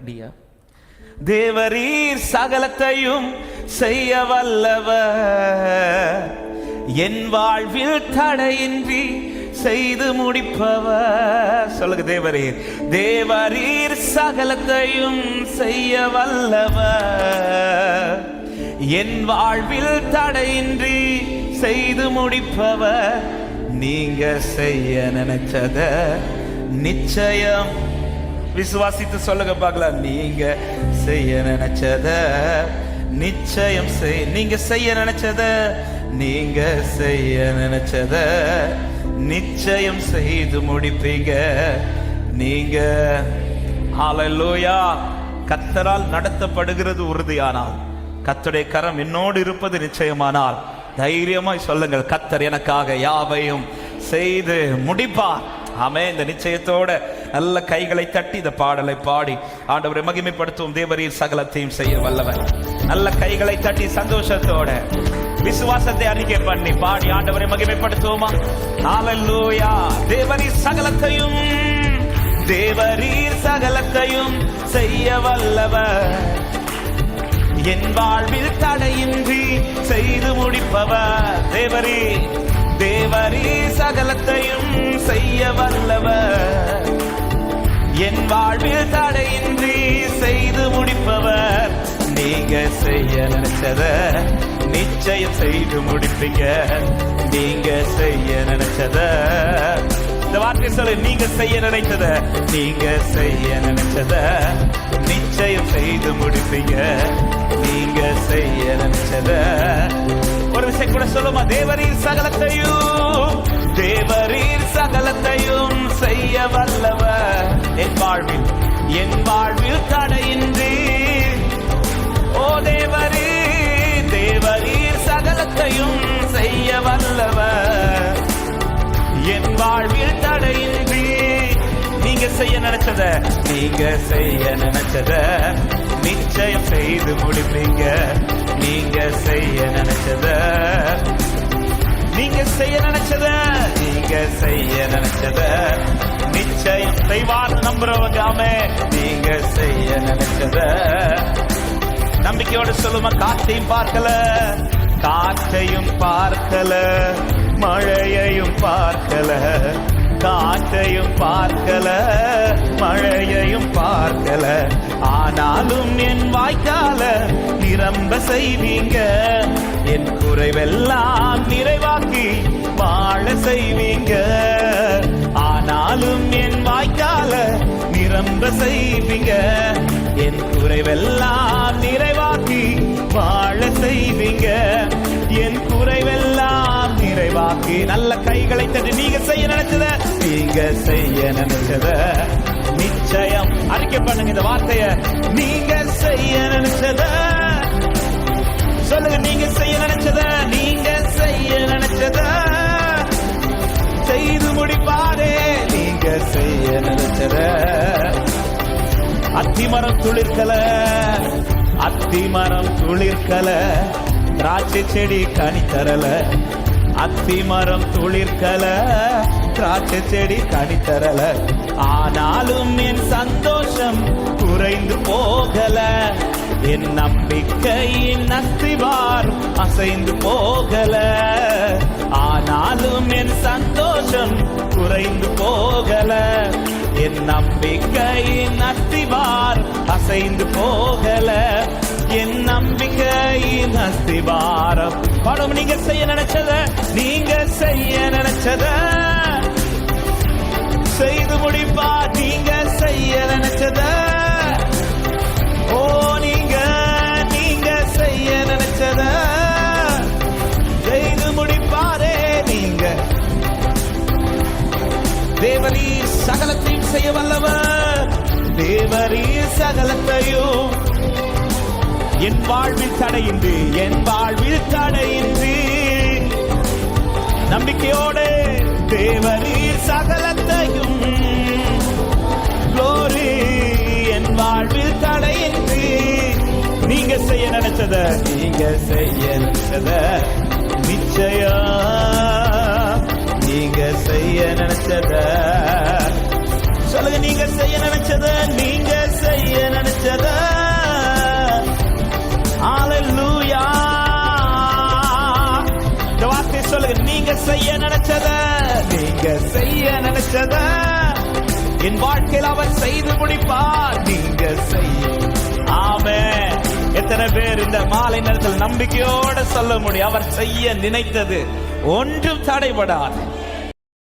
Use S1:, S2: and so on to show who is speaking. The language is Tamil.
S1: டியா. தேவரீர் சகலத்தையும் செய்ய வல்லவர், என் வாழ்வில் தடையின்றி செய்து முடிப்பவர். சொல்லுங்க, தேவரீர். தேவரீர் சகலத்தையும் செய்ய வல்லவர், என் வாழ்வில் தடையின்றி செய்து முடிப்பவர். நீங்க செய்ய நினைச்சத நிச்சயம் விசுவாசித்து சொல்லுங்க பார்க்கலாம். நீங்க செய்ய நினைச்சத நிச்சயம் நீங்க செய்ய நினைச்சத நிச்சயம் செய்து முடிப்பீங்க. நீங்க ஹல்லேலூயா. கர்த்தரால் நடத்தப்படுகிறது உறுதியானால், கர்த்தருடைய கரம் என்னோடு இருப்பது நிச்சயமானால், தைரியமாய் சொல்லுங்கள், கர்த்தர் எனக்காக யாவையும் செய்து முடிப்பார். ஆமே. இந்த நிச்சயத்தோட நல்ல கைகளை தட்டி இந்த பாடலை பாடி ஆண்டவரை மகிமைப்படுத்தும். தேவரீர் சகலத்தையும் செய்ய வல்லவர். நல்ல கைகளை தட்டி சந்தோஷத்தோட விசுவாசத்தை அறிக்கை பண்ணி பாடி ஆண்டவரை மகிமைப்படுத்துவோமா? ஹல்லேலூயா. தேவரீர் சகலத்தையும் செய்ய வல்லவர், என் வாழ்வில் தடையின்றி செய்து முடிப்பவர். தேவரீர் சகலத்தையும் செய்ய வல்லவர், என் வாழ்வில் தடையின்றி செய்து முடிப்பவர். நீங்க செய்ய நினைச்சத நிச்சயம் செய்து முடிப்பீங்க. நீங்க செய்ய நினைச்சத, இந்த வார்த்தை சொல்லு, நீங்க செய்ய நினைச்சத நிச்சயம் செய்து முடிப்பீங்க. நீங்க செய்ய நினைச்சத ஒரு விஷயம் கூட சொல்லுமா? தேவரீர் சகலத்தையும் செய்ய வல்லவர், என் வாழ்வில் தடையின்றி. ஓ தேவரீர் சகலத்தையும் செய்ய வல்லவர், என் வாழ்வில் தடையின்றி. நீங்க செய்ய நினைச்சத நிச்சயம் செய்து முடிப்பீங்க. நீங்க செய்ய நினைச்சத நிச்சயம் செய்வார். நம்புறவங்க ஆமே. நீங்க செய்ய நினைச்சத நம்பிக்கையோடு சொல்லுமா? காற்றையும் பார்க்கல, மழையையும் பார்க்கல, ஆனாலும் என் வாய்க்கால நிரம்ப செய்வீங்க. என் குறைவெல்லாம் நிறைவாக்கி வாழ செய்வீங்க. ஆனாலும் என் வாய்க்கால நிரம்ப செய்வீங்க. என் குறைவெல்லாம் நிறைவாக்கி வாழ செய்வீங்க. என் குறைவெல்லாம் நிறைவாக்கி. நல்ல கைகளை தட்டி நீங்க செய்ய நினைச்சத நிச்சயம் அறிக்கை பண்ணுங்க. இந்த வார்த்தைய நீங்க செய்ய நினைச்சத சொல்லுங்க. நீங்க செய்ய நினைச்சத செய்து முடிப்பாரே. நீங்க செய்ய நினைச்சத. அத்திமரம் துளிர்க்கல, திராட்சை செடி கனி தரல. அத்திமரம் துளிர்க்கல, திராட்சை செடி கனி தரல, ஆனாலும் என் சந்தோஷம் குறைந்து போகல. என் நம்பிக்கையின் அஸ்திவார் அசைந்து போகல. ஆனாலும் என் சந்தோஷம் குறைந்து போகல. என் நம்பிக்கையின் அஸ்திவார் அசைந்து போகல. என் நம்பிக்கையின் அஸ்திவாரம் படம். நீங்க செய்ய நினைச்சத செய்து முடிப்பா. நீங்க செய்ய நினைச்சத நீங்க செய்ய நினைச்சத செய்து முடிப்பாரே. நீங்க தேவரீர் சகலத்தையும் செய்ய வல்லவர். தேவரீர் சகலத்தையும் என் வாழ்வில் தடையின்றி நம்பிக்கையோடு தேவரீர் சகலத்தையும் glory என் வாழ்வில் தடையின்றி. நீங்க செய்ய நினைச்சத நிச்சயம். நீங்க செய்ய நினைச்சத சொல்லுங்க. நீங்க செய்ய நினைச்சத சொல்லுங்க, நீங்க செய்ய நினைச்சத என் வாழ்க்கையில் அவர் செய்து முடிப்பார். நீங்க செய்ய. ஆமென். எத்தனை பேர் இந்த மாலை நேரத்தில் நம்பிக்கையோட சொல்ல முடியும், அவர் செய்ய நினைத்தது ஒன்றும் தடைபடாது.